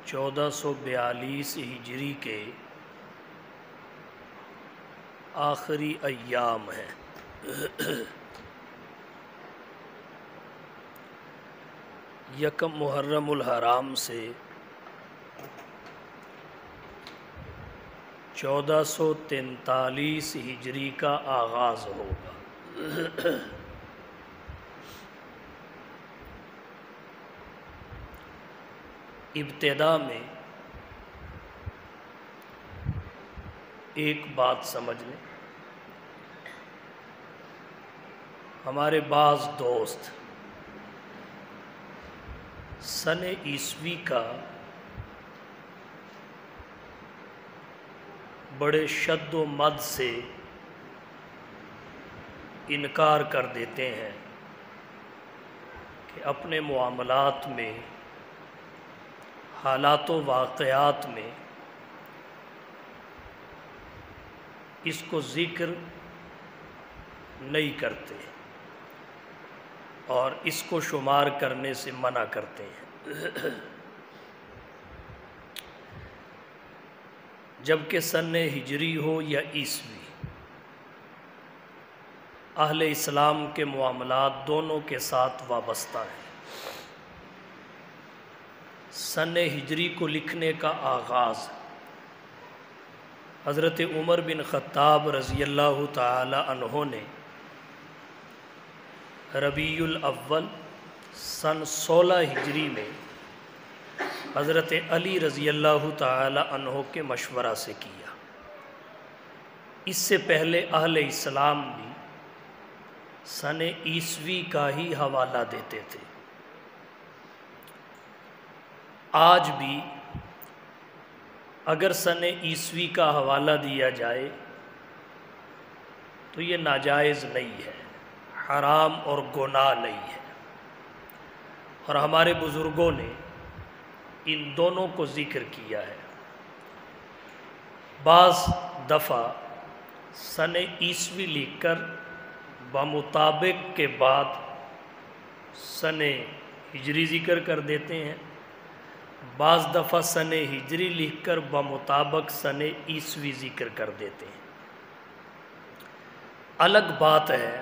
1442 ہجری کے آخری ایام ہیں۔ یکم محرم الحرام سے 1443 ہجری کا آغاز ہوگا۔ ابتدا میں ایک بات سمجھ لیں، ہمارے بعض دوست سن عیسوی کا بڑے شد و مد سے انکار کر دیتے ہیں کہ اپنے معاملات میں، حالات و واقعات میں اس کو ذکر نہیں کرتے اور اس کو شمار کرنے سے منع کرتے ہیں، جبکہ سن ہجری ہو یا عیسوی، اہل اسلام کے معاملات دونوں کے ساتھ وابستہ ہیں۔ سن ہجری کو لکھنے کا آغاز حضرت عمر بن خطاب رضی اللہ تعالی عنہ نے ربیع الاول سن 16 ہجری میں حضرت علی رضی اللہ تعالی عنہ کے مشورہ سے کیا۔ اس سے پہلے اہل اسلام بھی سن عیسوی کا ہی حوالہ دیتے تھے۔ آج بھی اگر سن عیسوی کا حوالہ دیا جائے تو یہ ناجائز نہیں ہے، حرام اور گناہ نہیں ہے، اور ہمارے بزرگوں نے ان دونوں کو ذکر کیا ہے۔ بعض دفعہ سن عیسوی لکھ کر بمطابق کے بعد سن ہجری ذکر کر دیتے ہیں، بعض دفعہ سن ہجری لکھ کر بمطابق سن عیسوی ذکر کر دیتے ہیں۔ الگ بات ہے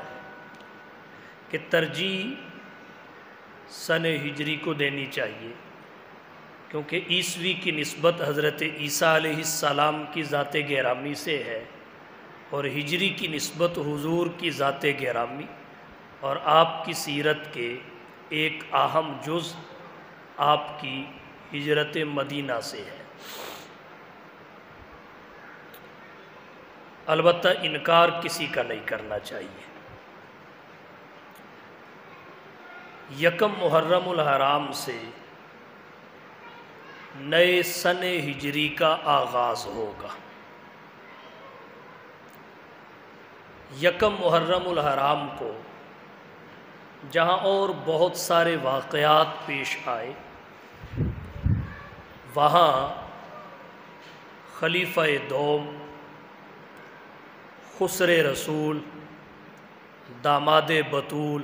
کہ ترجیح سن ہجری کو دینی چاہیے، کیونکہ عیسوی کی نسبت حضرت عیسیٰ علیہ السلام کی ذات گرامی سے ہے، اور ہجری کی نسبت حضور کی ذات گرامی اور آپ کی سیرت کے ایک اہم جز آپ کی ہجرت مدینہ سے ہے۔ البتہ انکار کسی کا نہیں کرنا چاہیے۔ یکم محرم الحرام سے نئے سن ہجری کا آغاز ہوگا۔ یکم محرم الحرام کو جہاں اور بہت سارے واقعات پیش آئے، وہاں خلیفہ دوم، خسر رسول، داماد بطول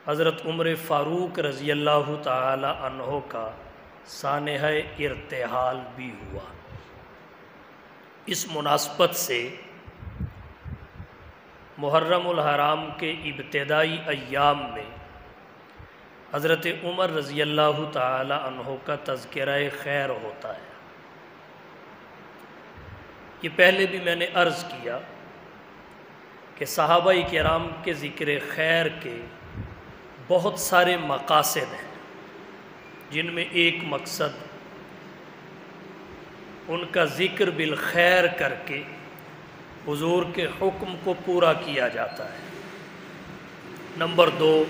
حضرت عمر فاروق رضی اللہ تعالی عنہ کا سانحہ ارتحال بھی ہوا۔ اس مناسبت سے محرم الحرام کے ابتدائی ایام میں حضرت عمر رضی اللہ تعالی عنہ کا تذکرہ خیر ہوتا ہے۔ یہ پہلے بھی میں نے عرض کیا کہ صحابہ کرام کے ذکر خیر کے بہت سارے مقاصد ہیں، جن میں ایک مقصد ان کا ذکر بالخیر کر کے حضور کے حکم کو پورا کیا جاتا ہے۔ نمبر 2،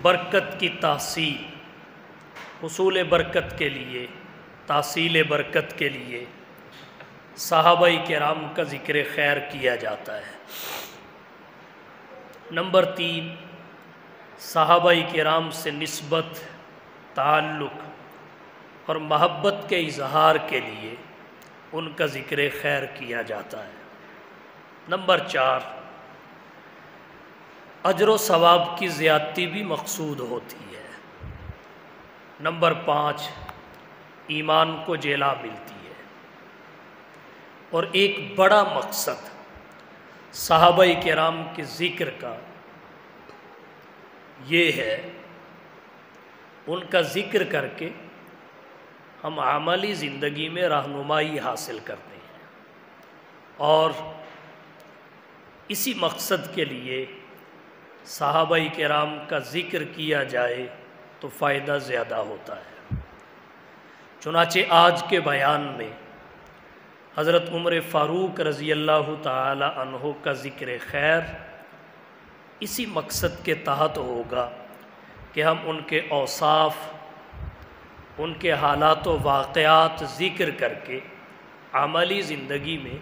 برکت کی تحصیل، حصول برکت کے لیے، تحصیل برکت کے لیے صحابہ کرام کا ذکر خیر کیا جاتا ہے۔ نمبر 3، صحابہ کرام سے نسبت، تعلق اور محبت کے اظہار کے لیے ان کا ذکر خیر کیا جاتا ہے۔ نمبر 4، اجر و ثواب کی زیادتی بھی مقصود ہوتی ہے۔ نمبر 5 ایمان کو جلا ملتی ہے۔ اور ایک بڑا مقصد صحابہ کرام کے ذکر کا یہ ہے، ان کا ذکر کر کے ہم عملی زندگی میں رہنمائی حاصل کرتے ہیں، اور اسی مقصد کے لیے صحابہ کرام کا ذکر کیا جائے تو فائدہ زیادہ ہوتا ہے۔ چنانچہ آج کے بیان میں حضرت عمر فاروق رضی اللہ تعالی عنہ کا ذکر خیر اسی مقصد کے تحت ہوگا کہ ہم ان کے اوصاف، ان کے حالات و واقعات ذکر کر کے عملی زندگی میں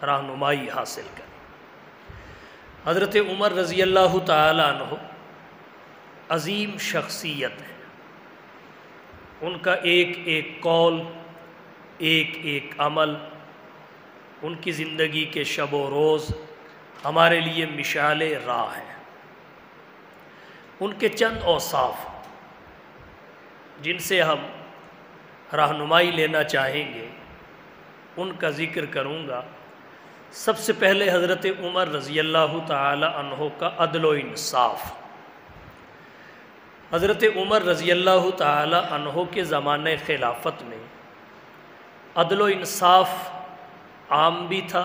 رہنمائی حاصل کریں۔ حضرت عمر رضی اللہ تعالی عنہ عظیم شخصیت ہے، ان کا ایک ایک قول، ایک ایک عمل، ان کی زندگی کے شب و روز ہمارے لیے مشعل راہ ہے۔ ان کے چند اوصاف جن سے ہم رہنمائی لینا چاہیں گے ان کا ذکر کروں گا۔ سب سے پہلے حضرت عمر رضی اللہ تعالی عنہ کا عدل و انصاف۔ حضرت عمر رضی اللہ تعالی عنہ کے زمانہ خلافت میں عدل و انصاف عام بھی تھا،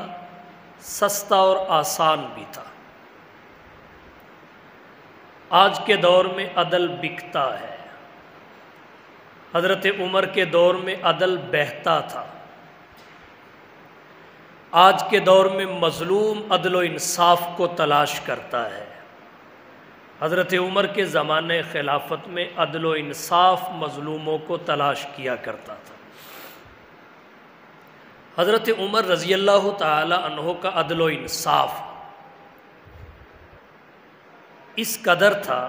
سستا اور آسان بھی تھا۔ آج کے دور میں عدل بکتا ہے، حضرت عمر کے دور میں عدل بہتا تھا۔ آج کے دور میں مظلوم عدل و انصاف کو تلاش کرتا ہے، حضرت عمر کے زمانہ خلافت میں عدل و انصاف مظلوموں کو تلاش کیا کرتا تھا۔ حضرت عمر رضی اللہ تعالی عنہ کا عدل و انصاف اس قدر تھا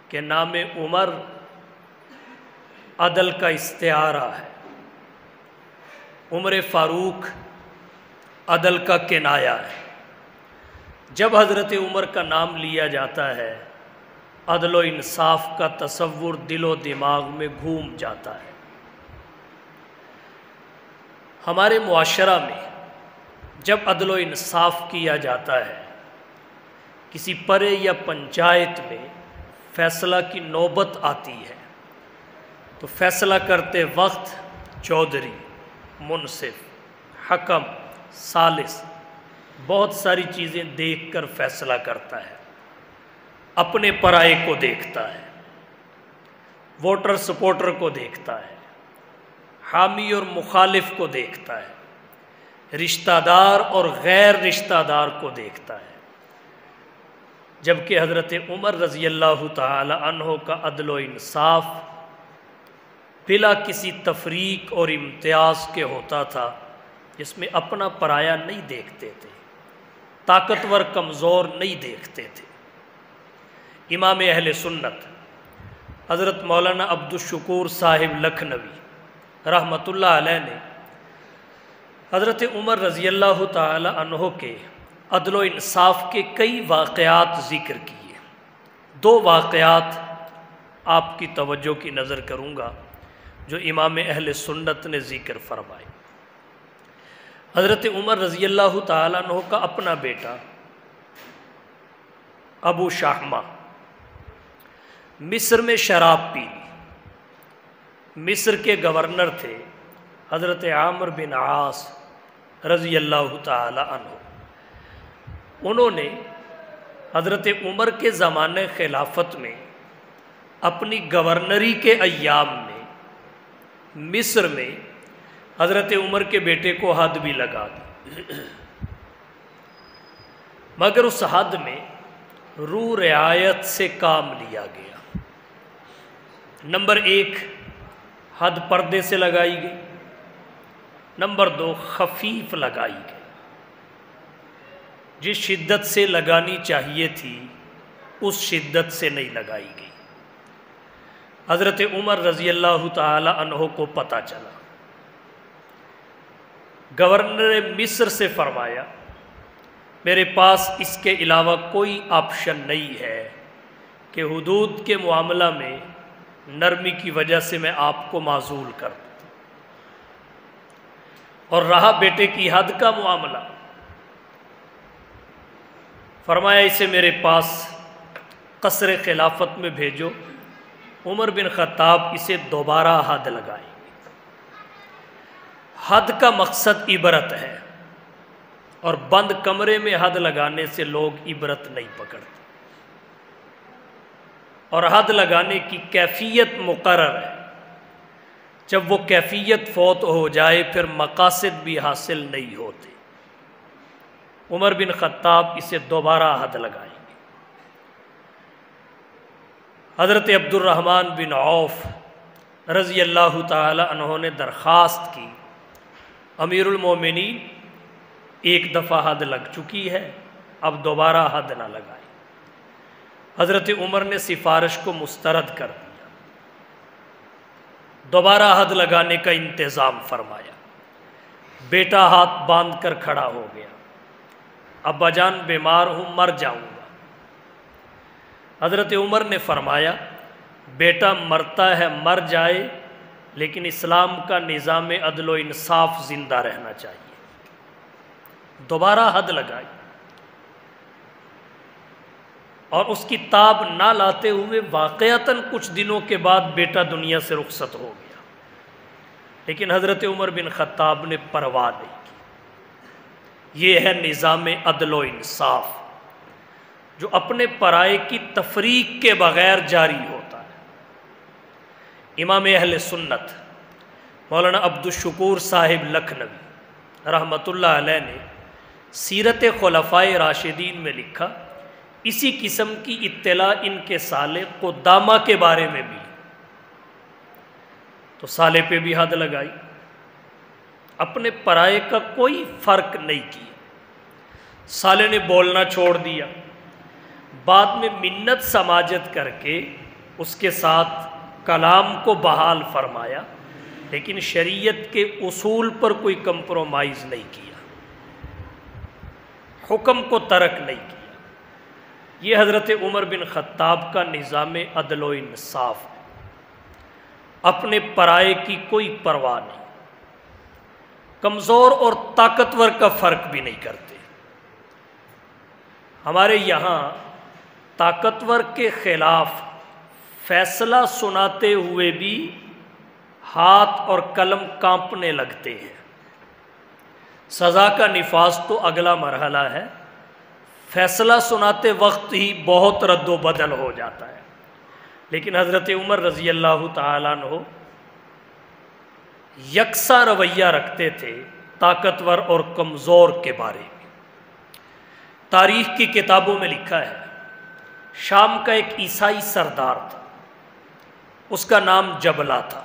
کہ نام عمر عدل کا استعارہ ہے، عمر فاروق عدل کا کنایہ ہے۔ جب حضرت عمر کا نام لیا جاتا ہے عدل و انصاف کا تصور دل و دماغ میں گھوم جاتا ہے۔ ہمارے معاشرہ میں جب عدل و انصاف کیا جاتا ہے، کسی پرے یا پنچایت میں فیصلہ کی نوبت آتی ہے تو فیصلہ کرتے وقت چودھری، منصف، حکم، ثالث بہت ساری چیزیں دیکھ کر فیصلہ کرتا ہے، اپنے پرائے کو دیکھتا ہے، ووٹر سپورٹر کو دیکھتا ہے، حامی اور مخالف کو دیکھتا ہے، رشتہ دار اور غیر رشتہ دار کو دیکھتا ہے۔ جبکہ حضرت عمر رضی اللہ تعالی عنہ کا عدل و انصاف بلا کسی تفریق اور امتیاز کے ہوتا تھا، جس میں اپنا پرایا نہیں دیکھتے تھے، طاقتور کمزور نہیں دیکھتے تھے۔ امام اہل سنت حضرت مولانا عبدالشکور صاحب لکھنوی رحمۃ اللہ علیہ نے حضرت عمر رضی اللہ تعالی عنہ کے عدل و انصاف کے کئی واقعات ذکر کیے۔ 2 واقعات آپ کی توجہ کی نظر کروں گا جو امام اہل سنت نے ذکر فرمائے۔ حضرت عمر رضی اللہ تعالیٰ عنہ کا اپنا بیٹا ابو شاہمہ مصر میں شراب پی لی۔ مصر کے گورنر تھے حضرت عامر بن عاص رضی اللہ تعالی عنہ۔ انہوں نے حضرت عمر کے زمانہ خلافت میں اپنی گورنری کے ایام میں مصر میں حضرت عمر کے بیٹے کو حد بھی لگا دی، مگر اس حد میں رو رعایت سے کام لیا گیا۔ نمبر 1 حد پردے سے لگائی گئی، نمبر 2 خفیف لگائی گئی، جس شدت سے لگانی چاہیے تھی اس شدت سے نہیں لگائی گئی۔ حضرت عمر رضی اللہ تعالی عنہ کو پتہ چلا، گورنر مصر سے فرمایا میرے پاس اس کے علاوہ کوئی آپشن نہیں ہے کہ حدود کے معاملہ میں نرمی کی وجہ سے میں آپ کو معزول کر دوں۔ اور رہا بیٹے کی حد کا معاملہ، فرمایا اسے میرے پاس قصر خلافت میں بھیجو، عمر بن خطاب اسے دوبارہ حد لگائیں گے۔ حد کا مقصد عبرت ہے، اور بند کمرے میں حد لگانے سے لوگ عبرت نہیں پکڑتے، اور حد لگانے کی کیفیت مقرر ہے، جب وہ کیفیت فوت ہو جائے پھر مقاصد بھی حاصل نہیں ہوتے۔ عمر بن خطاب اسے دوبارہ حد لگائیں گے۔ حضرت عبد الرحمن بن عوف رضی اللہ تعالی عنہ نے درخواست کی، امیر المومنین ایک دفعہ حد لگ چکی ہے، اب دوبارہ حد نہ لگائیں۔ حضرت عمر نے سفارش کو مسترد کر دیا، دوبارہ حد لگانے کا انتظام فرمایا۔ بیٹا ہاتھ باندھ کر کھڑا ہو گیا، ابا جان بیمار ہوں، مر جاؤں گا۔ حضرت عمر نے فرمایا بیٹا مرتا ہے مر جائے، لیکن اسلام کا نظام عدل و انصاف زندہ رہنا چاہیے۔ دوبارہ حد لگائی، اور اس کی تاب نہ لاتے ہوئے واقعتاً کچھ دنوں کے بعد بیٹا دنیا سے رخصت ہو گیا، لیکن حضرت عمر بن خطاب نے پرواہ نہیں کی۔ یہ ہے نظام عدل و انصاف، جو اپنے پرائے کی تفریق کے بغیر جاری ہوتا ہے۔ امام اہل سنت مولانا عبد الشکور صاحب لکھنوی رحمۃ اللہ علیہ نے سیرت خلفائے راشدین میں لکھا، اسی قسم کی اطلاع ان کے سالے قدامہ کے بارے میں بھی، تو سالے پہ بھی حد لگائی، اپنے پرائے کا کوئی فرق نہیں کیا۔ سالے نے بولنا چھوڑ دیا، بعد میں منت سماجت کر کے اس کے ساتھ کلام کو بحال فرمایا، لیکن شریعت کے اصول پر کوئی کمپرومائز نہیں کیا، حکم کو ترک نہیں کیا۔ یہ حضرت عمر بن خطاب کا نظام عدل و انصاف ہے، اپنے پرائے کی کوئی پرواہ نہیں، کمزور اور طاقتور کا فرق بھی نہیں کرتے۔ ہمارے یہاں طاقتور کے خلاف فیصلہ سناتے ہوئے بھی ہاتھ اور قلم کانپنے لگتے ہیں۔ سزا کا نفاذ تو اگلا مرحلہ ہے، فیصلہ سناتے وقت ہی بہت رد و بدل ہو جاتا ہے، لیکن حضرت عمر رضی اللہ تعالیٰ عنہ یکساں رویہ رکھتے تھے طاقتور اور کمزور کے بارے میں۔ تاریخ کی کتابوں میں لکھا ہے، شام کا ایک عیسائی سردار تھا، اس کا نام جبلہ تھا،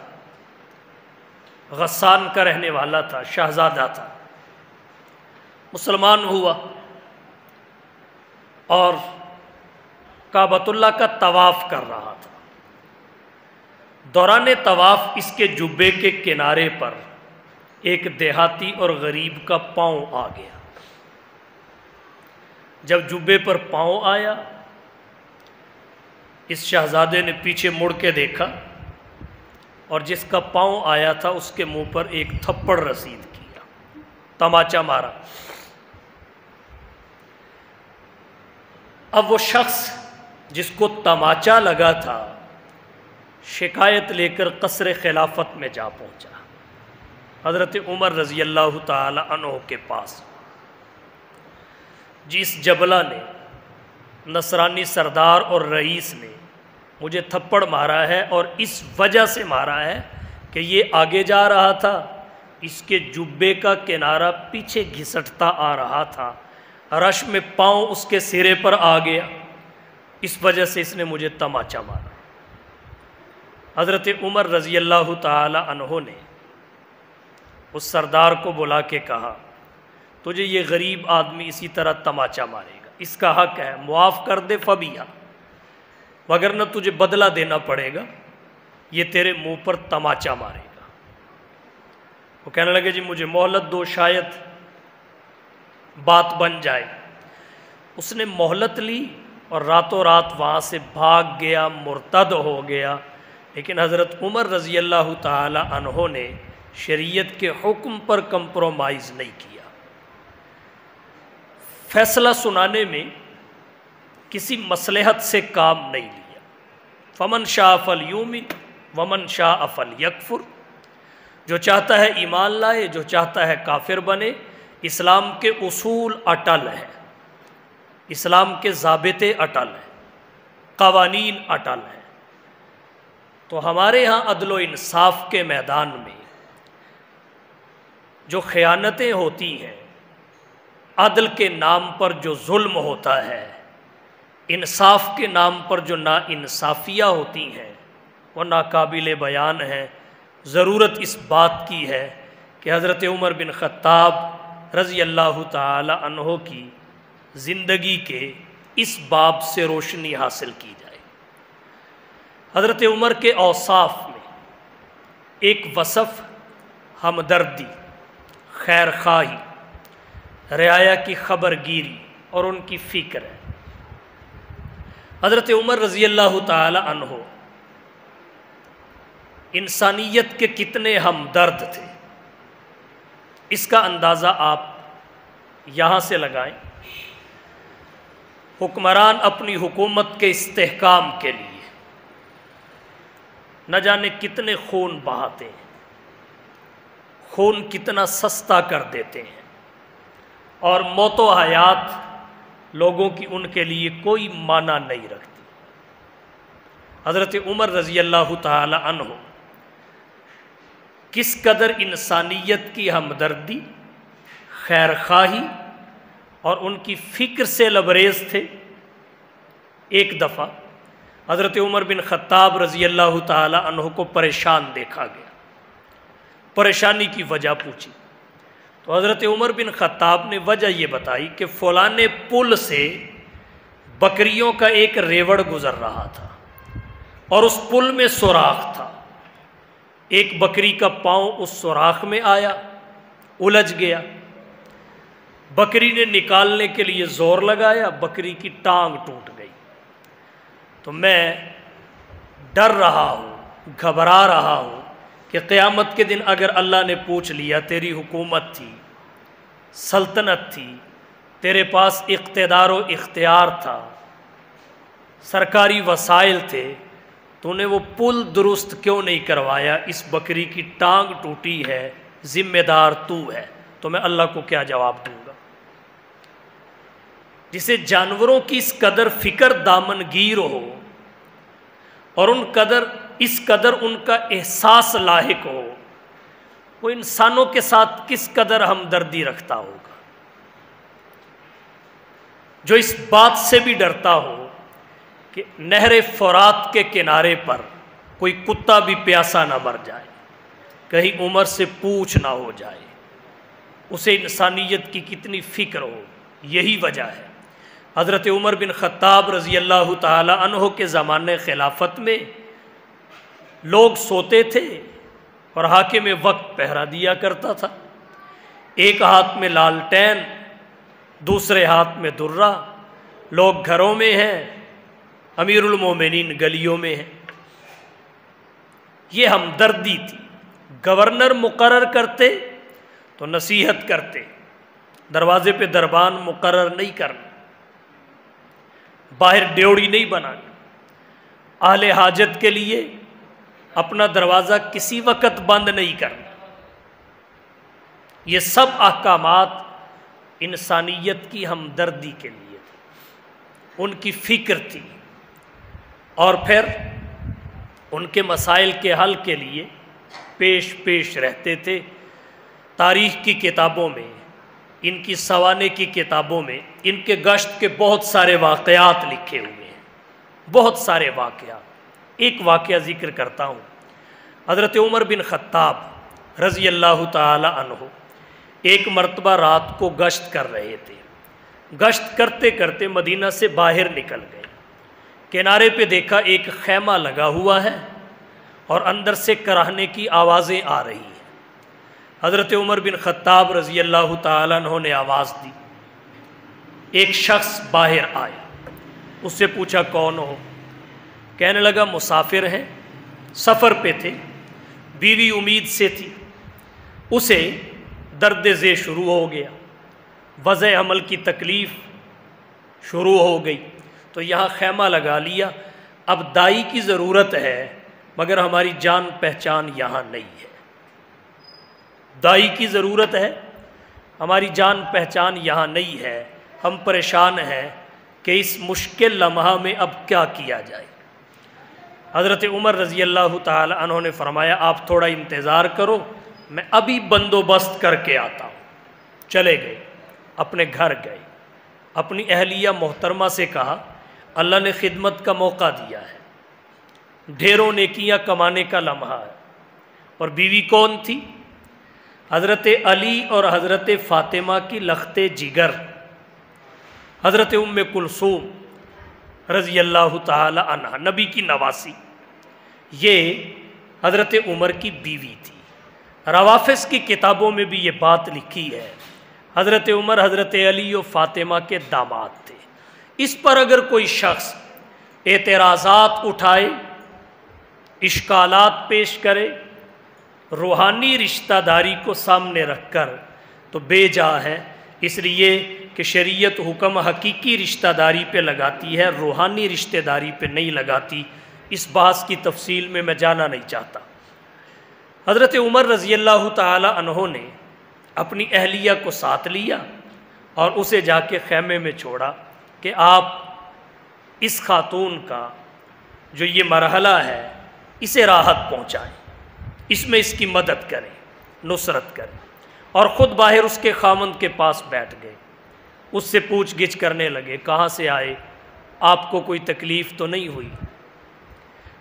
غسان کا رہنے والا تھا، شہزادہ تھا، مسلمان ہوا اور کعبۃ اللہ کا طواف کر رہا تھا۔ دوران طواف اس کے جبے کے کنارے پر ایک دیہاتی اور غریب کا پاؤں آ گیا۔ جب جبے پر پاؤں آیا، اس شہزادے نے پیچھے مڑ کے دیکھا، اور جس کا پاؤں آیا تھا اس کے منہ پر ایک تھپڑ رسید کیا، تماچا مارا۔ اب وہ شخص جس کو تماچا لگا تھا شکایت لے کر قصر خلافت میں جا پہنچا، حضرت عمر رضی اللہ تعالی عنہ کے پاس۔ جس جبلہ نے، نصرانی سردار اور رئیس نے مجھے تھپڑ مارا ہے، اور اس وجہ سے مارا ہے کہ یہ آگے جا رہا تھا، اس کے جبے کا کنارہ پیچھے گھسٹتا آ رہا تھا، رش میں پاؤں اس کے سرے پر آ گیا، اس وجہ سے اس نے مجھے تماچا مارا۔ حضرت عمر رضی اللہ تعالی عنہ نے اس سردار کو بلا کے کہا، تجھے یہ غریب آدمی اسی طرح تماچا مارے گا، اس کا حق ہے، معاف کر دے فبیہ، وگرنہ تجھے بدلہ دینا پڑے گا، یہ تیرے منہ پر تماچا مارے گا۔ وہ کہنے لگے جی مجھے مہلت دو، شاید بات بن جائے۔ اس نے مہلت لی اور راتوں رات وہاں سے بھاگ گیا، مرتد ہو گیا، لیکن حضرت عمر رضی اللہ تعالی عنہ نے شریعت کے حکم پر کمپرومائز نہیں کیا، فیصلہ سنانے میں کسی مصلحت سے کام نہیں لیا۔ فمن شاء فلیؤمن ومن شاء فلیکفر، جو چاہتا ہے ایمان لائے، جو چاہتا ہے کافر بنے۔ اسلام کے اصول اٹل ہیں، اسلام کے ضابطے اٹل ہیں، قوانین اٹل ہیں۔ تو ہمارے ہاں عدل و انصاف کے میدان میں جو خیانتیں ہوتی ہیں، عدل کے نام پر جو ظلم ہوتا ہے، انصاف کے نام پر جو ناانصافیاں ہوتی ہیں، وہ ناقابل بیان ہیں۔ ضرورت اس بات کی ہے کہ حضرت عمر بن خطاب رضی اللہ تعالی عنہ کی زندگی کے اس باب سے روشنی حاصل کی جائے۔ حضرت عمر کے اوصاف میں ایک وصف ہمدردی، خیر خواہی، رعایا کی خبر گیری اور ان کی فکر ہے۔ حضرت عمر رضی اللہ تعالی عنہ انسانیت کے کتنے ہمدرد تھے، اس کا اندازہ آپ یہاں سے لگائیں۔ حکمران اپنی حکومت کے استحکام کے لیے نہ جانے کتنے خون بہاتے ہیں، خون کتنا سستا کر دیتے ہیں، اور موت و حیات لوگوں کی ان کے لیے کوئی معنی نہیں رکھتی۔ حضرت عمر رضی اللہ تعالی عنہ کس قدر انسانیت کی ہمدردی، خیر خواہی اور ان کی فکر سے لبریز تھے۔ ایک دفعہ حضرت عمر بن خطاب رضی اللہ تعالی عنہ کو پریشان دیکھا گیا، پریشانی کی وجہ پوچھی تو حضرت عمر بن خطاب نے وجہ یہ بتائی کہ فلانے پل سے بکریوں کا ایک ریوڑ گزر رہا تھا اور اس پل میں سوراخ تھا، ایک بکری کا پاؤں اس سوراخ میں آیا، الجھ گیا، بکری نے نکالنے کے لیے زور لگایا، بکری کی ٹانگ ٹوٹ گئی۔ تو میں ڈر رہا ہوں، گھبرا رہا ہوں کہ قیامت کے دن اگر اللہ نے پوچھ لیا تیری حکومت تھی، سلطنت تھی، تیرے پاس اقتدار و اختیار تھا، سرکاری وسائل تھے، تو نے وہ پل درست کیوں نہیں کروایا؟ اس بکری کی ٹانگ ٹوٹی ہے، ذمہ دار تو ہے، تو میں اللہ کو کیا جواب دوں گا؟ جسے جانوروں کی اس قدر فکر دامن گیر ہو اور اس قدر ان کا احساس لاحق ہو، وہ انسانوں کے ساتھ کس قدر ہمدردی رکھتا ہوگا؟ جو اس بات سے بھی ڈرتا ہو کہ نہر فرات کے کنارے پر کوئی کتا بھی پیاسا نہ مر جائے، کہیں عمر سے پوچھ نہ ہو جائے، اسے انسانیت کی کتنی فکر ہو۔ یہی وجہ ہے حضرت عمر بن خطاب رضی اللہ تعالی عنہ کے زمانے خلافت میں لوگ سوتے تھے اور حاکم وقت پہرا دیا کرتا تھا، ایک ہاتھ میں لالٹین، دوسرے ہاتھ میں درہ، لوگ گھروں میں ہیں، امیر المومنین گلیوں میں ہیں۔ یہ ہمدردی تھی۔ گورنر مقرر کرتے تو نصیحت کرتے، دروازے پہ دربان مقرر نہیں کرنا، باہر ڈیوڑی نہیں بنانی، اہل حاجت کے لیے اپنا دروازہ کسی وقت بند نہیں کرنا۔ یہ سب احکامات انسانیت کی ہمدردی کے لیے تھے، ان کی فکر تھی، اور پھر ان کے مسائل کے حل کے لیے پیش رہتے تھے۔ تاریخ کی کتابوں میں، ان کی سوانے کی کتابوں میں ان کے گشت کے بہت سارے واقعات لکھے ہوئے ہیں، بہت سارے واقعات۔ ایک واقعہ ذکر کرتا ہوں۔ حضرت عمر بن خطاب رضی اللہ تعالی عنہ ایک مرتبہ رات کو گشت کر رہے تھے، گشت کرتے کرتے مدینہ سے باہر نکل گئے، کنارے پہ دیکھا ایک خیمہ لگا ہوا ہے اور اندر سے کراہنے کی آوازیں آ رہی ہیں۔ حضرت عمر بن خطاب رضی اللہ تعالیٰ عنہ نے آواز دی، ایک شخص باہر آیا، اس سے پوچھا کون ہو؟ کہنے لگا مسافر ہیں، سفر پہ تھے، بیوی امید سے تھی، اسے درد ذیل شروع ہو گیا، وضع حمل کی تکلیف شروع ہو گئی، تو یہاں خیمہ لگا لیا۔ اب دائی کی ضرورت ہے مگر ہماری جان پہچان یہاں نہیں ہے، دائی کی ضرورت ہے، ہماری جان پہچان یہاں نہیں ہے، ہم پریشان ہیں کہ اس مشکل لمحہ میں اب کیا کیا جائے۔ حضرت عمر رضی اللہ تعالی عنہ نے فرمایا آپ تھوڑا انتظار کرو، میں ابھی بندوبست کر کے آتا ہوں۔ چلے گئے، اپنے گھر گئے، اپنی اہلیہ محترمہ سے کہا اللہ نے خدمت کا موقع دیا ہے، ڈھیروں نیکیاں کمانے کا لمحہ ہے۔ اور بیوی کون تھی؟ حضرت علی اور حضرت فاطمہ کی لخت جگر، حضرت ام کلثوم رضی اللہ تعالی عنہ، نبی کی نواسی، یہ حضرت عمر کی بیوی تھی۔ روافظ کی کتابوں میں بھی یہ بات لکھی ہے، حضرت عمر حضرت علی و فاطمہ کے داماد تھے۔ اس پر اگر کوئی شخص اعتراضات اٹھائے، اشکالات پیش کرے، روحانی رشتہ داری کو سامنے رکھ کر، تو بے جا ہے، اس لیے کہ شریعت حکم حقیقی رشتہ داری پہ لگاتی ہے، روحانی رشتہ داری پہ نہیں لگاتی۔ اس بحث کی تفصیل میں جانا نہیں چاہتا۔ حضرت عمر رضی اللہ تعالی عنہ نے اپنی اہلیہ کو ساتھ لیا اور اسے جا کے خیمے میں چھوڑا کہ آپ اس خاتون کا جو یہ مرحلہ ہے اسے راحت پہنچائیں، اس میں اس کی مدد کریں، نصرت کریں۔ اور خود باہر اس کے خاوند کے پاس بیٹھ گئے، اس سے پوچھ گچھ کرنے لگے، کہاں سے آئے، آپ کو کوئی تکلیف تو نہیں ہوئی،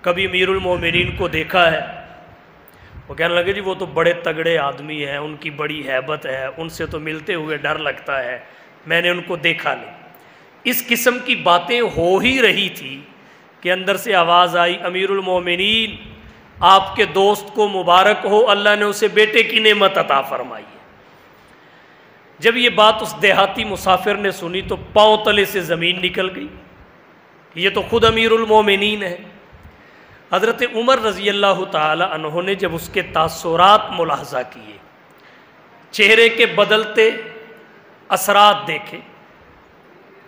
کبھی امیر المومنین کو دیکھا ہے؟ وہ کہنے لگے جی وہ تو بڑے تگڑے آدمی ہیں، ان کی بڑی ہیبت ہے، ان سے تو ملتے ہوئے ڈر لگتا ہے، میں نے ان کو دیکھا نہیں۔ اس قسم کی باتیں ہو ہی رہی تھی کہ اندر سے آواز آئی امیر المومنین آپ کے دوست کو مبارک ہو، اللہ نے اسے بیٹے کی نعمت عطا فرمائی ہے۔ جب یہ بات اس دیہاتی مسافر نے سنی تو پاؤں تلے سے زمین نکل گئی، یہ تو خود امیر المومنین ہے۔ حضرت عمر رضی اللہ تعالی عنہ نے جب اس کے تاثرات ملاحظہ کیے، چہرے کے بدلتے اثرات دیکھے،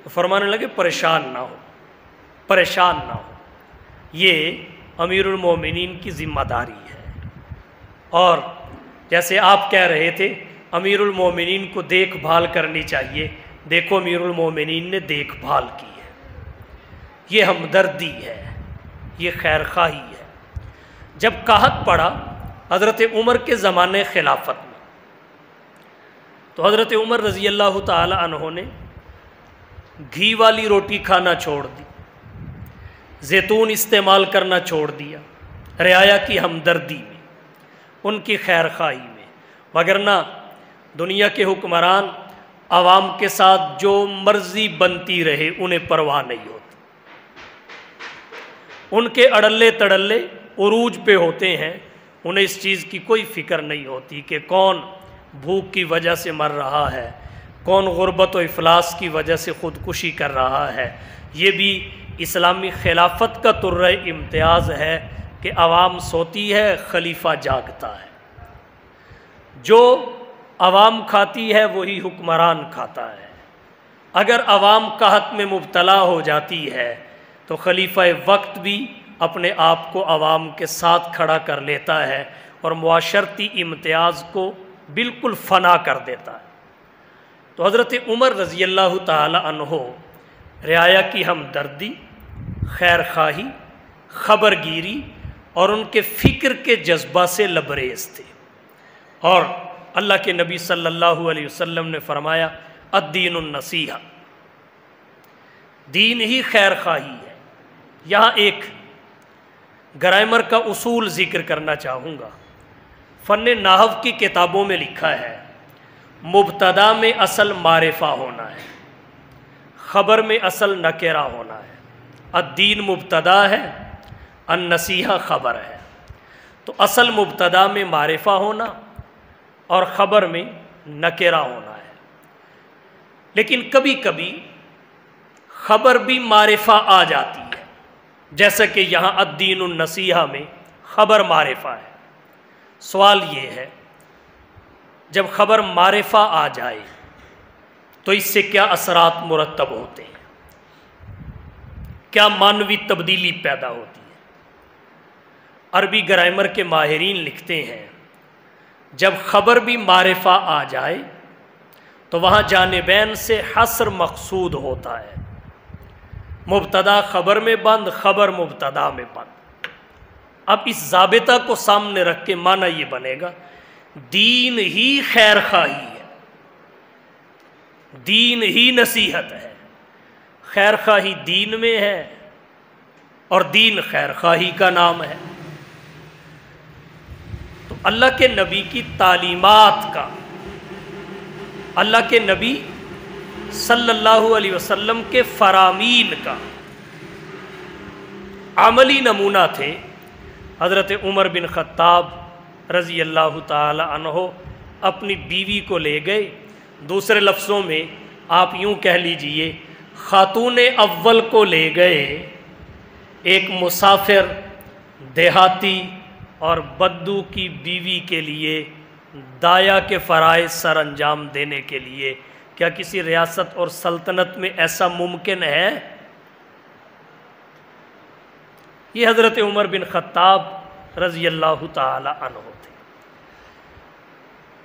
تو فرمانے لگے پریشان نہ ہو، پریشان نہ ہو، یہ امیر المومنین کی ذمہ داری ہے۔ اور جیسے آپ کہہ رہے تھے امیر المومنین کو دیکھ بھال کرنی چاہیے، دیکھو امیر المومنین نے دیکھ بھال کی ہے، یہ ہمدردی ہے، یہ خیر خواہی ہے۔ جب قحط پڑا حضرت عمر کے زمانے خلافت میں، تو حضرت عمر رضی اللہ تعالی عنہ نے گھی والی روٹی کھانا چھوڑ دی، زیتون استعمال کرنا چھوڑ دیا، رعایا کی ہمدردی میں، ان کی خیر خواہی میں۔ وگرنہ دنیا کے حکمران عوام کے ساتھ جو مرضی بنتی رہے انہیں پرواہ نہیں ہوتی، ان کے اڑلے تڑلے عروج پہ ہوتے ہیں، انہیں اس چیز کی کوئی فکر نہیں ہوتی کہ کون بھوک کی وجہ سے مر رہا ہے، کون غربت و افلاس کی وجہ سے خودکشی کر رہا ہے۔ یہ بھی اسلامی خلافت کا طرۂ امتیاز ہے کہ عوام سوتی ہے، خلیفہ جاگتا ہے، جو عوام کھاتی ہے وہی حکمران کھاتا ہے۔ اگر عوام قحط میں مبتلا ہو جاتی ہے تو خلیفہ وقت بھی اپنے آپ کو عوام کے ساتھ کھڑا کر لیتا ہے اور معاشرتی امتیاز کو بالکل فنا کر دیتا ہے۔ تو حضرت عمر رضی اللہ تعالی عنہ رعایا کی ہمدردی، خیر خواہی، خبر گیری اور ان کے فکر کے جذبہ سے لبریز تھے۔ اور اللہ کے نبی صلی اللہ علیہ وسلم نے فرمایا الدین النصیحہ، دین ہی خیر خواہی ہے۔ یہاں ایک گرامر کا اصول ذکر کرنا چاہوں گا، فن نحو کی کتابوں میں لکھا ہے مبتدا میں اصل معرفہ ہونا ہے، خبر میں اصل نکرہ ہونا ہے۔ الدین مبتدا ہے، النصیحہ خبر ہے، تو اصل مبتدا میں معرفہ ہونا اور خبر میں نکرہ ہونا ہے۔ لیکن کبھی کبھی خبر بھی معرفہ آ جاتی ہے، جیسا کہ یہاں الدین النصیحہ میں خبر معرفہ ہے۔ سوال یہ ہے جب خبر معرفہ آ جائے تو اس سے کیا اثرات مرتب ہوتے ہیں، کیا معنوی تبدیلی پیدا ہوتی ہے؟ عربی گرامر کے ماہرین لکھتے ہیں جب خبر بھی معرفہ آ جائے تو وہاں جانبین سے حصر مقصود ہوتا ہے، مبتدا خبر میں بند، خبر مبتدا میں بند۔ اب اس ضابطہ کو سامنے رکھ کے معنی یہ بنے گا دین ہی خیر خواہی ہے، دین ہی نصیحت ہے، خیر خواہی دین میں ہے اور دین خیر خواہی کا نام ہے۔ تو اللہ کے نبی کی تعلیمات کا، اللہ کے نبی صلی اللہ علیہ وسلم کے فرامین کا عملی نمونہ تھے۔ حضرت عمر بن خطاب رضی اللہ تعالی عنہ اپنی بیوی کو لے گئے، دوسرے لفظوں میں آپ یوں کہہ لیجئے خاتون اول کو لے گئے، ایک مسافر دیہاتی اور بدو کی بیوی کے لیے دایا کے فرائض سر انجام دینے کے لیے۔ کیا کسی ریاست اور سلطنت میں ایسا ممکن ہے؟ یہ حضرت عمر بن خطاب رضی اللہ تعالی عنہ تھے۔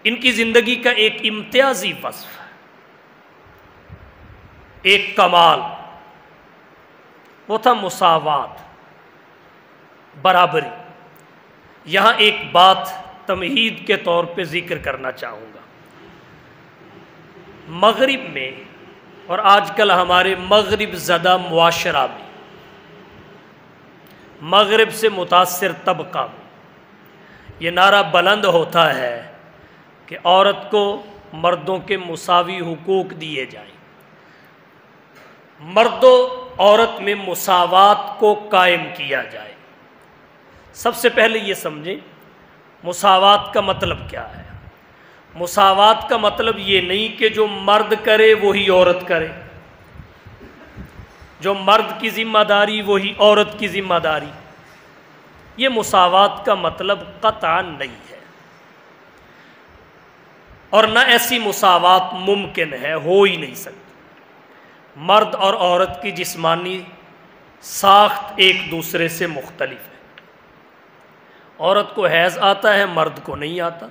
ان کی زندگی کا ایک امتیازی وصف، ایک کمال، وہ تھا مساوات، برابری۔ یہاں ایک بات تمہید کے طور پہ ذکر کرنا چاہوں گا۔ مغرب میں اور آج کل ہمارے مغرب زدہ معاشرہ میں، مغرب سے متاثر طبقہ میں یہ نعرہ بلند ہوتا ہے کہ عورت کو مردوں کے مساوی حقوق دیے جائیں، مرد و عورت میں مساوات کو قائم کیا جائے۔ سب سے پہلے یہ سمجھیں مساوات کا مطلب کیا ہے۔ مساوات کا مطلب یہ نہیں کہ جو مرد کرے وہی عورت کرے، جو مرد کی ذمہ داری وہی عورت کی ذمہ داری، یہ مساوات کا مطلب قطعاً نہیں ہے، اور نہ ایسی مساوات ممکن ہے، ہو ہی نہیں سکتی۔ مرد اور عورت کی جسمانی ساخت ایک دوسرے سے مختلف ہے۔ عورت کو حیض آتا ہے، مرد کو نہیں آتا۔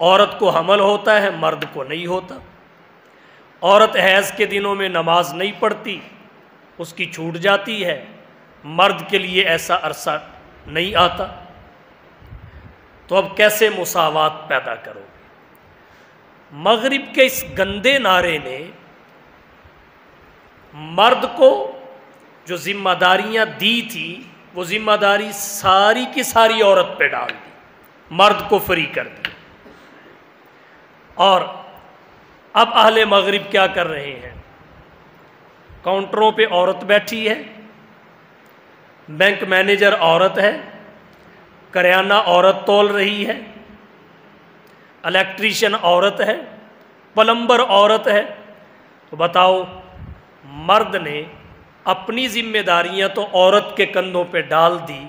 عورت کو حمل ہوتا ہے، مرد کو نہیں ہوتا۔ عورت حیض کے دنوں میں نماز نہیں پڑھتی، اس کی چھوٹ جاتی ہے، مرد کے لیے ایسا عرصہ نہیں آتا۔ تو اب کیسے مساوات پیدا کرو گے؟ مغرب کے اس گندے نعرے نے مرد کو جو ذمہ داریاں دی تھی وہ ذمہ داری ساری کی ساری عورت پہ ڈال دی، مرد کو فری کر دیا۔ اور اب اہل مغرب کیا کر رہے ہیں؟ کاؤنٹروں پہ عورت بیٹھی ہے، بینک مینیجر عورت ہے، کریانہ عورت تول رہی ہے، الیکٹریشین عورت ہے، پلمبر عورت ہے۔ تو بتاؤ مرد نے اپنی ذمہ داریاں تو عورت کے کندھوں پہ ڈال دی،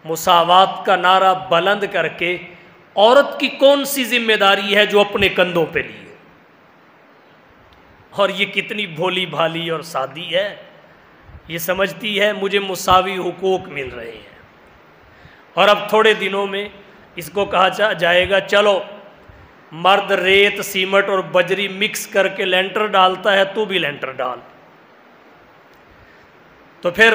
مساوات کا نعرہ بلند کر کے عورت کی کون سی ذمہ داری ہے جو اپنے کندھوں پہ لی؟ اور یہ کتنی بھولی بھالی اور سادی ہے، یہ سمجھتی ہے مجھے مساوی حقوق مل رہے ہیں۔ اور اب تھوڑے دنوں میں اس کو کہا جائے گا چلو مرد ریت سیمٹ اور بجری مکس کر کے لینٹر ڈالتا ہے، تو بھی لینٹر ڈال۔ تو پھر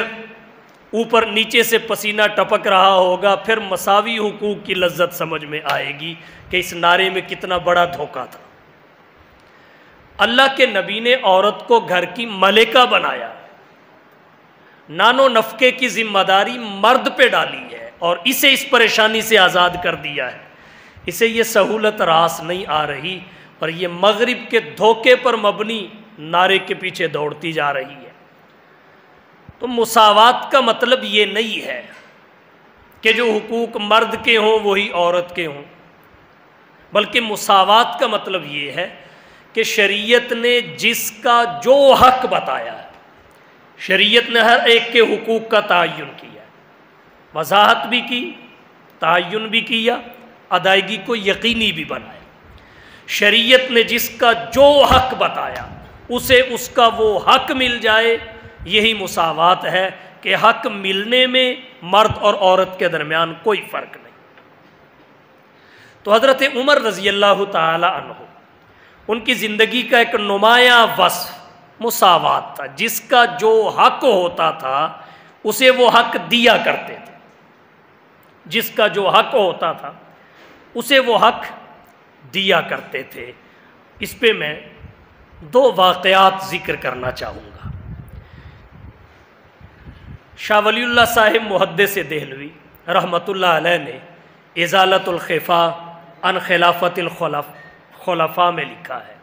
اوپر نیچے سے پسینہ ٹپک رہا ہوگا، پھر مساوی حقوق کی لذت سمجھ میں آئے گی کہ اس نعرے میں کتنا بڑا دھوکہ تھا۔ اللہ کے نبی نے عورت کو گھر کی ملکہ بنایا، نان و نفقے کی ذمہ داری مرد پہ ڈالی ہے اور اسے اس پریشانی سے آزاد کر دیا ہے۔ اسے یہ سہولت راس نہیں آ رہی اور یہ مغرب کے دھوکے پر مبنی نعرے کے پیچھے دوڑتی جا رہی ہے۔ تو مساوات کا مطلب یہ نہیں ہے کہ جو حقوق مرد کے ہوں وہی عورت کے ہوں، بلکہ مساوات کا مطلب یہ ہے کہ شریعت نے جس کا جو حق بتایا ہے، شریعت نے ہر ایک کے حقوق کا تعین کیا ہے۔ وضاحت بھی کی، تعین بھی کیا، ادائیگی کو یقینی بھی بنایا۔ شریعت نے جس کا جو حق بتایا اسے اس کا وہ حق مل جائے، یہی مساوات ہے کہ حق ملنے میں مرد اور عورت کے درمیان کوئی فرق نہیں۔ تو حضرت عمر رضی اللہ تعالی عنہ، ان کی زندگی کا ایک نمایاں وصف مساوات تھا، جس کا جو حق ہوتا تھا اسے وہ حق دیا کرتے تھے، جس کا جو حق ہوتا تھا اسے وہ حق دیا کرتے تھے۔ اس پہ میں دو واقعات ذکر کرنا چاہوں گا۔ شاہ ولی اللہ صاحب محدث دہلوی رحمۃ اللہ علیہ نے ازالۃ الخفا عن خلافت الخلفاء میں لکھا ہے،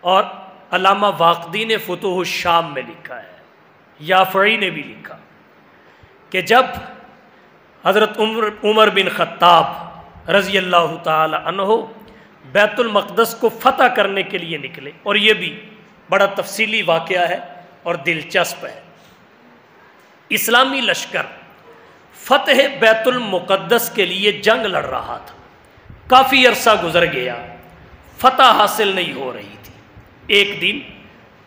اور علامہ واقدی نے فتوح الشام میں لکھا ہے، یافعی نے بھی لکھا کہ جب حضرت عمر بن خطاب رضی اللہ تعالی عنہ بیت المقدس کو فتح کرنے کے لیے نکلے، اور یہ بھی بڑا تفصیلی واقعہ ہے اور دلچسپ ہے۔ اسلامی لشکر فتح بیت المقدس کے لیے جنگ لڑ رہا تھا، کافی عرصہ گزر گیا، فتح حاصل نہیں ہو رہی تھی۔ ایک دن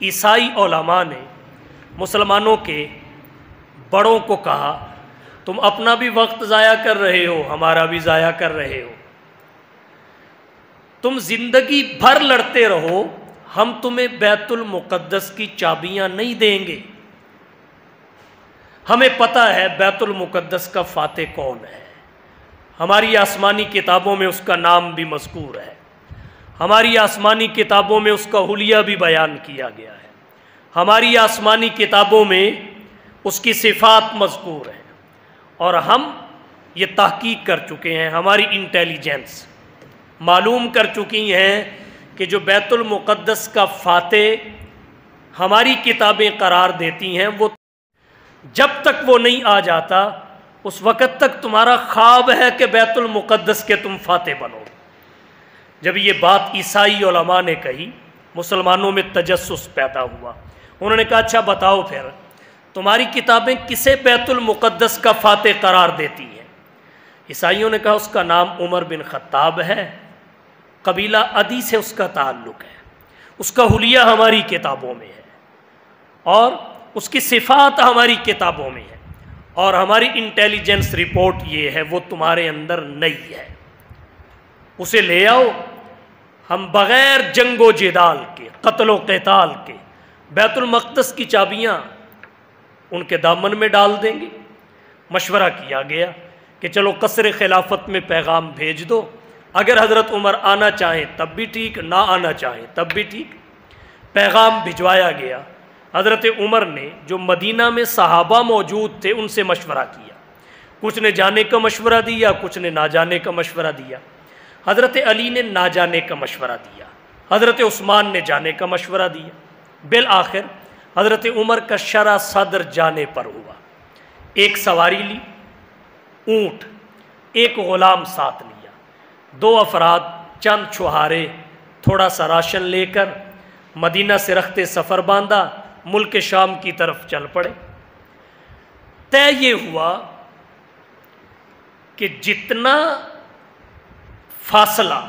عیسائی علماء نے مسلمانوں کے بڑوں کو کہا، تم اپنا بھی وقت ضائع کر رہے ہو، ہمارا بھی ضائع کر رہے ہو، تم زندگی بھر لڑتے رہو، ہم تمہیں بیت المقدس کی چابیاں نہیں دیں گے۔ ہمیں پتہ ہے بیت المقدس کا فاتح کون ہے، ہماری آسمانی کتابوں میں اس کا نام بھی مذکور ہے، ہماری آسمانی کتابوں میں اس کا حلیہ بھی بیان کیا گیا ہے، ہماری آسمانی کتابوں میں اس کی صفات مذکور ہیں، اور ہم یہ تحقیق کر چکے ہیں، ہماری انٹیلیجنس معلوم کر چکی ہیں کہ جو بیت المقدس کا فاتح ہماری کتابیں قرار دیتی ہیں، وہ جب تک وہ نہیں آ جاتا اس وقت تک تمہارا خواب ہے کہ بیت المقدس کے تم فاتح بنو۔ جب یہ بات عیسائی علماء نے کہی، مسلمانوں میں تجسس پیدا ہوا، انہوں نے کہا اچھا بتاؤ پھر تمہاری کتابیں کسے بیت المقدس کا فاتح قرار دیتی ہیں؟ عیسائیوں نے کہا اس کا نام عمر بن خطاب ہے، قبیلہ عدی سے اس کا تعلق ہے، اس کا حلیہ ہماری کتابوں میں ہے، اور اس کی صفات ہماری کتابوں میں ہے، اور ہماری انٹیلیجنس رپورٹ یہ ہے وہ تمہارے اندر نہیں ہے، اسے لے آؤ، ہم بغیر جنگ و جدال کے، قتل و قتال کے بیت المقدس کی چابیاں ان کے دامن میں ڈال دیں گے۔ مشورہ کیا گیا کہ چلو قصر خلافت میں پیغام بھیج دو، اگر حضرت عمر آنا چاہیں تب بھی ٹھیک، نہ آنا چاہیں تب بھی ٹھیک۔ پیغام بھجوایا گیا، حضرت عمر نے جو مدینہ میں صحابہ موجود تھے ان سے مشورہ کیا، کچھ نے جانے کا مشورہ دیا، کچھ نے نہ جانے کا مشورہ دیا۔ حضرت علی نے نہ جانے کا مشورہ دیا، حضرت عثمان نے جانے کا مشورہ دیا، بالآخر حضرت عمر کا شرح صدر جانے پر ہوا۔ ایک سواری لی، اونٹ، ایک غلام ساتھ لیا، دو افراد چند چھہارے تھوڑا سا راشن لے کر مدینہ سے رخت سفر باندھا، ملک شام کی طرف چل پڑے۔ طے یہ ہوا کہ جتنا فاصلہ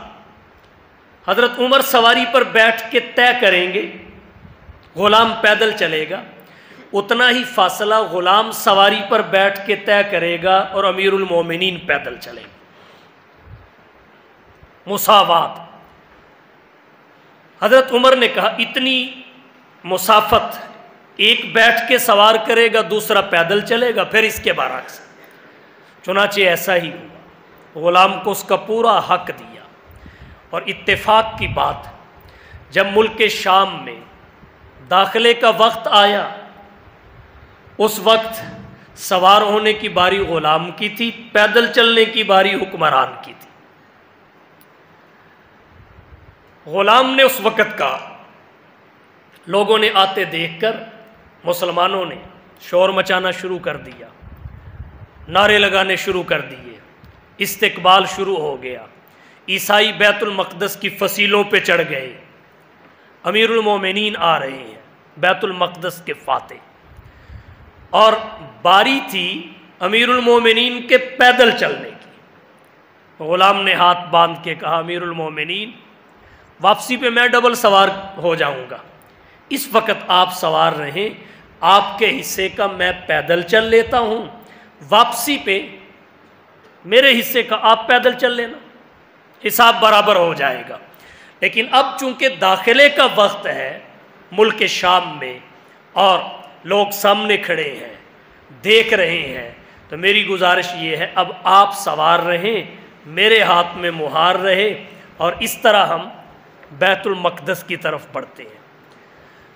حضرت عمر سواری پر بیٹھ کے طے کریں گے، غلام پیدل چلے گا، اتنا ہی فاصلہ غلام سواری پر بیٹھ کے طے کرے گا اور امیر المومنین پیدل چلے گا۔ مساوات۔ حضرت عمر نے کہا اتنی مسافت ایک بیٹھ کے سوار کرے گا، دوسرا پیدل چلے گا، پھر اس کے برعکس۔ چنانچہ ایسا ہی ہوا، غلام کو اس کا پورا حق دیا، اور اتفاق کی بات جب ملک شام میں داخلے کا وقت آیا، اس وقت سوار ہونے کی باری غلام کی تھی، پیدل چلنے کی باری حکمران کی تھی۔ غلام نے اس وقت کہا، لوگوں نے آتے دیکھ کر مسلمانوں نے شور مچانا شروع کر دیا، نعرے لگانے شروع کر دیے، استقبال شروع ہو گیا، عیسائی بیت المقدس کی فصیلوں پہ چڑھ گئے، امیر المومنین آ رہے ہیں، بیت المقدس کے فاتح، اور باری تھی امیر المومنین کے پیدل چلنے کی۔ غلام نے ہاتھ باندھ کے کہا امیر المومنین واپسی پہ میں ڈبل سوار ہو جاؤں گا، اس وقت آپ سوار رہیں، آپ کے حصے کا میں پیدل چل لیتا ہوں، واپسی پہ میرے حصے کا آپ پیدل چل لینا، حساب برابر ہو جائے گا۔ لیکن اب چونکہ داخلے کا وقت ہے ملک شام میں اور لوگ سامنے کھڑے ہیں دیکھ رہے ہیں، تو میری گزارش یہ ہے اب آپ سوار رہیں، میرے ہاتھ میں مہار رہے، اور اس طرح ہم بیت المقدس کی طرف بڑھتے ہیں۔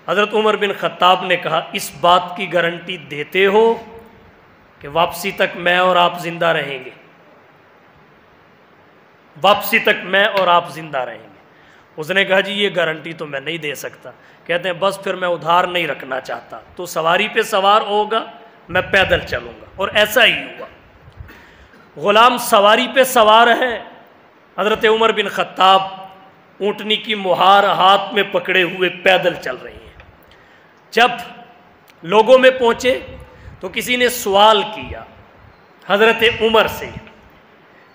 حضرت عمر بن خطاب نے کہا اس بات کی گارنٹی دیتے ہو کہ واپسی تک میں اور آپ زندہ رہیں گے؟ واپسی تک میں اور آپ زندہ رہیں گے؟ اس نے کہا جی یہ گارنٹی تو میں نہیں دے سکتا۔ کہتے ہیں بس پھر میں ادھار نہیں رکھنا چاہتا، تو سواری پہ سوار ہوگا، میں پیدل چلوں گا، اور ایسا ہی ہوا۔ غلام سواری پہ سوار ہے، حضرت عمر بن خطاب اونٹنی کی مہار ہاتھ میں پکڑے ہوئے پیدل چل رہے ہیں۔ جب لوگوں میں پہنچے تو کسی نے سوال کیا حضرت عمر سے،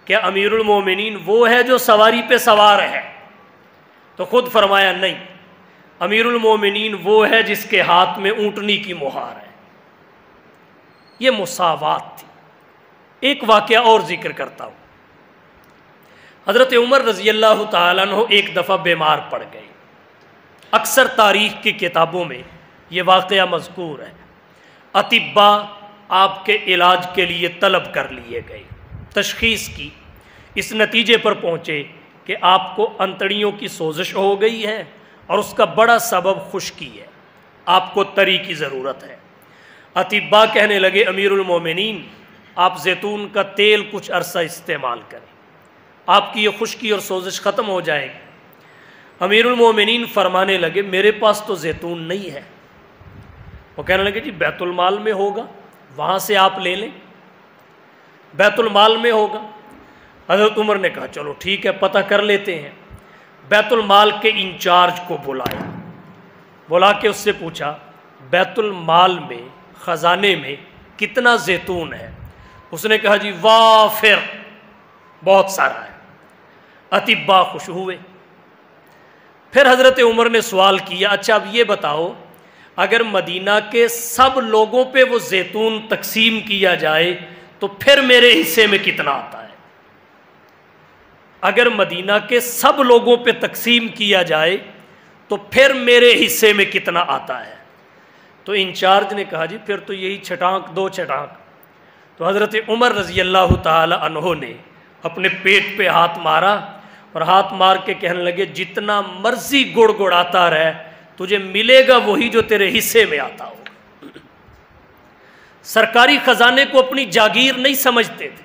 کیا امیر المومنین وہ ہے جو سواری پہ سوار ہے؟ تو خود فرمایا نہیں، امیر المومنین وہ ہے جس کے ہاتھ میں اونٹنی کی مہار ہے۔ یہ مساوات تھی۔ ایک واقعہ اور ذکر کرتا ہوں۔ حضرت عمر رضی اللہ تعالیٰ عنہ ایک دفعہ بیمار پڑ گئے۔ اکثر تاریخ کی کتابوں میں یہ واقعہ مذکور ہے۔ اطباء آپ کے علاج کے لیے طلب کر لیے گئے، تشخیص کی، اس نتیجے پر پہنچے کہ آپ کو انتڑیوں کی سوزش ہو گئی ہے اور اس کا بڑا سبب خشکی ہے، آپ کو تری کی ضرورت ہے۔ اطباء کہنے لگے امیر المومنین آپ زیتون کا تیل کچھ عرصہ استعمال کریں، آپ کی یہ خشکی اور سوزش ختم ہو جائے گی۔ امیر المومنین فرمانے لگے میرے پاس تو زیتون نہیں ہے۔ وہ کہنے لگے جی بیت المال میں ہوگا، وہاں سے آپ لے لیں، بیت المال میں ہوگا۔ حضرت عمر نے کہا چلو ٹھیک ہے، پتہ کر لیتے ہیں۔ بیت المال کے انچارج کو بلایا، بلا کے اس سے پوچھا بیت المال میں خزانے میں کتنا زیتون ہے؟ اس نے کہا جی وافر، بہت سارا ہے۔ اطباء خوش ہوئے۔ پھر حضرت عمر نے سوال کیا اچھا اب یہ بتاؤ اگر مدینہ کے سب لوگوں پہ وہ زیتون تقسیم کیا جائے تو پھر میرے حصے میں کتنا آتا ہے؟ اگر مدینہ کے سب لوگوں پہ تقسیم کیا جائے تو پھر میرے حصے میں کتنا آتا ہے؟ تو انچارج نے کہا جی پھر تو یہی چھٹانک دو چھٹانک۔ تو حضرت عمر رضی اللہ تعالی عنہ نے اپنے پیٹ پہ ہاتھ مارا اور ہاتھ مار کے کہنے لگے جتنا مرضی گڑ گڑاتا رہے تجھے ملے گا وہی جو تیرے حصے میں آتا ہو۔ سرکاری خزانے کو اپنی جاگیر نہیں سمجھتے تھے،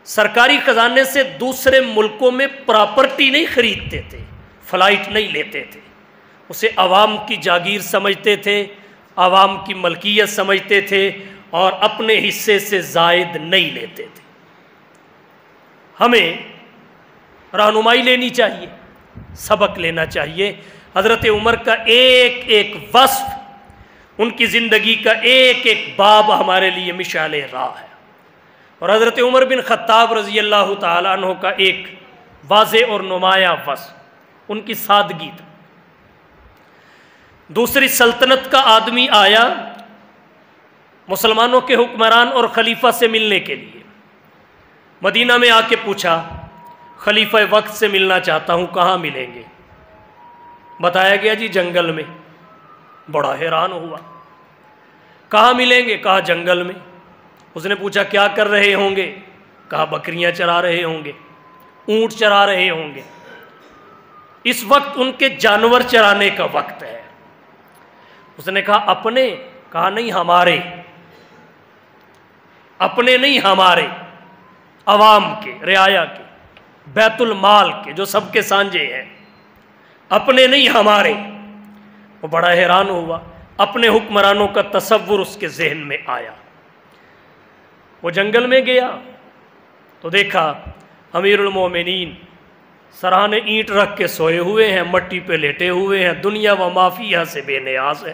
سرکاری خزانے سے دوسرے ملکوں میں پراپرٹی نہیں خریدتے تھے، فلائٹ نہیں لیتے تھے، اسے عوام کی جاگیر سمجھتے تھے، عوام کی ملکیت سمجھتے تھے اور اپنے حصے سے زائد نہیں لیتے تھے۔ ہمیں رہنمائی لینی چاہیے، سبق لینا چاہیے۔ حضرت عمر کا ایک ایک وصف، ان کی زندگی کا ایک ایک باب ہمارے لیے مشعل راہ ہے۔ اور حضرت عمر بن خطاب رضی اللہ تعالیٰ عنہ کا ایک واضح اور نمایاں وصف ان کی سادگی تھا۔ دوسری سلطنت کا آدمی آیا مسلمانوں کے حکمران اور خلیفہ سے ملنے کے لیے، مدینہ میں آ کے پوچھا خلیفہ وقت سے ملنا چاہتا ہوں، کہاں ملیں گے؟ بتایا گیا جی جنگل میں۔ بڑا حیران ہوا، کہاں ملیں گے؟ کہا جنگل میں۔ اس نے پوچھا کیا کر رہے ہوں گے؟ کہا بکریاں چرا رہے ہوں گے، اونٹ چرا رہے ہوں گے۔ اس وقت ان کے جانور چرانے کا وقت ہے۔ اس نے کہا اپنے؟ کہا نہیں ہمارے، اپنے نہیں ہمارے، عوام کے، رعایا کے، بیت المال کے جو سب کے سانجے ہیں، اپنے نہیں ہمارے۔ وہ بڑا حیران ہوا، اپنے حکمرانوں کا تصور اس کے ذہن میں آیا۔ وہ جنگل میں گیا تو دیکھا امیر المومنین سرہانے اینٹ رکھ کے سوئے ہوئے ہیں، مٹی پہ لیٹے ہوئے ہیں، دنیا و ما فیہا سے بے نیاز ہے،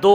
2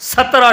17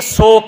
100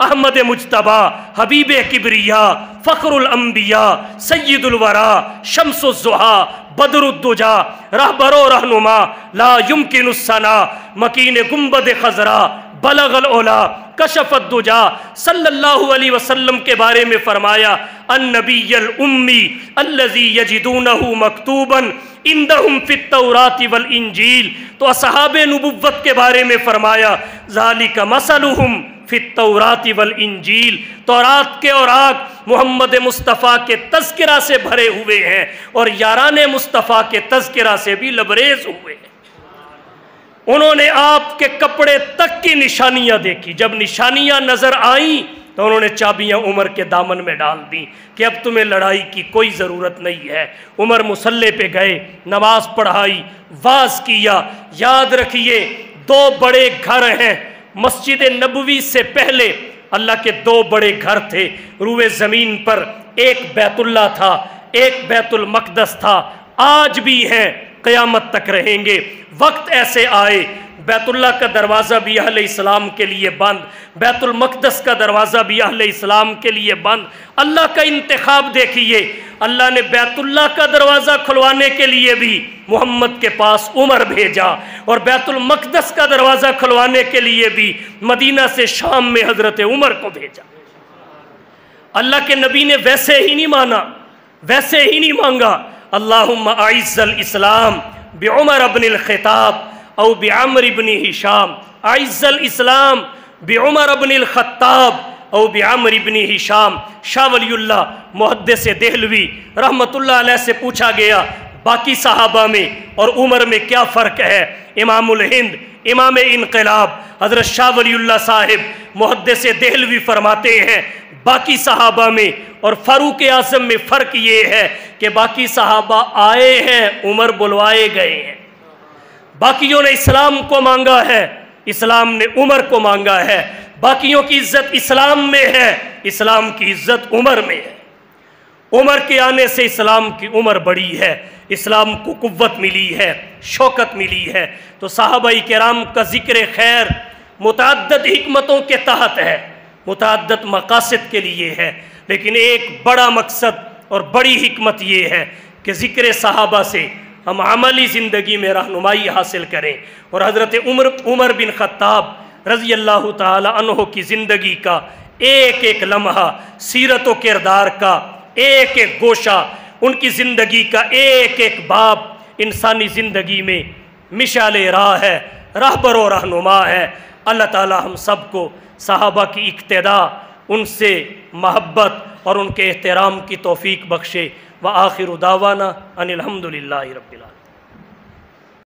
احمد مجتبی حبیب کبریا فخر الانبیاء سید الورا شمس الضحیٰ بدر الدجا رہبر و رہنما لا یمکن الثنا مکین گنبد خضرا بلغ العلا کشف الدجا صلی اللہ علیہ وسلم کے بارے میں فرمایا النبی الامی الذی یجدونہ مکتوبا عندہم فی التوراۃ والانجیل. تو اصحاب نبوت کے بارے میں فرمایا ذالک مثلہم فی التوراۃ والانجیل. تورات کے اوراق محمد مصطفیٰ کے تذکرہ سے بھرے ہوئے ہیں اور یاران مصطفیٰ کے تذکرہ سے بھی لبریز ہوئے ہیں. انہوں نے آپ کے کپڑے تک کی نشانیاں دیکھی. جب نشانیاں نظر آئیں تو انہوں نے چابیاں عمر کے دامن میں ڈال دیں کہ اب تمہیں لڑائی کی کوئی ضرورت نہیں ہے. عمر مصلی پہ گئے، نماز پڑھائی، واز کیا. یاد رکھیے 2 بڑے گھر ہیں. مسجد نبوی سے پہلے اللہ کے 2 بڑے گھر تھے روئے زمین پر. ایک بیت اللہ تھا، ایک بیت المقدس تھا. آج بھی ہیں، قیامت تک رہیں گے. وقت ایسے آئے بیت اللہ کا دروازہ بھی اہل اسلام کے لیے بند، بیت المقدس کا دروازہ بھی اہل اسلام کے لیے بند. اللہ کا انتخاب دیکھیے، اللہ نے بیت اللہ کا دروازہ کھلوانے کے لیے بھی محمد کے پاس عمر بھیجا اور بیت المقدس کا دروازہ کھلوانے کے لیے بھی مدینہ سے شام میں حضرت عمر کو بھیجا. اللہ کے نبی نے ویسے ہی نہیں مانا، ویسے ہی نہیں مانگا اللہم اعز الاسلام بعمر ابن الخطاب او بعمر ابن ہشام، اعز الاسلام بعمر ابن الخطاب او بعمر ابن ہشام. شاہ ولی اللہ محدث دہلوی رحمت اللہ علیہ سے پوچھا گیا باقی صحابہ میں اور عمر میں کیا فرق ہے؟ امام الہند امام انقلاب حضرت شاہ ولی اللہ صاحب محدث دہلوی فرماتے ہیں باقی صحابہ میں اور فاروق اعظم میں فرق یہ ہے کہ باقی صحابہ آئے ہیں، عمر بلوائے گئے ہیں. باقیوں نے اسلام کو مانگا ہے، اسلام نے عمر کو مانگا ہے. باقیوں کی عزت اسلام میں ہے، اسلام کی عزت عمر میں ہے. عمر کے آنے سے اسلام کی عمر بڑی ہے، اسلام کو قوت ملی ہے، شوکت ملی ہے. تو صحابہ کرام کا ذکر خیر متعدد حکمتوں کے تحت ہے، متعدد مقاصد کے لیے ہے، لیکن ایک بڑا مقصد اور بڑی حکمت یہ ہے کہ ذکر صحابہ سے ہم عملی زندگی میں رہنمائی حاصل کریں اور حضرت عمر بن خطاب رضی اللہ تعالی عنہ کی زندگی کا ایک ایک لمحہ، سیرت و کردار کا ایک ایک گوشہ، ان کی زندگی کا ایک ایک باب انسانی زندگی میں مشعل راہ ہے، راہبر و رہنما ہے. اللہ تعالی ہم سب کو صحابہ کی اقتداء، ان سے محبت اور ان کے احترام کی توفیق بخشے. وآخر دعوانا ان الحمدللہ رب العالمین.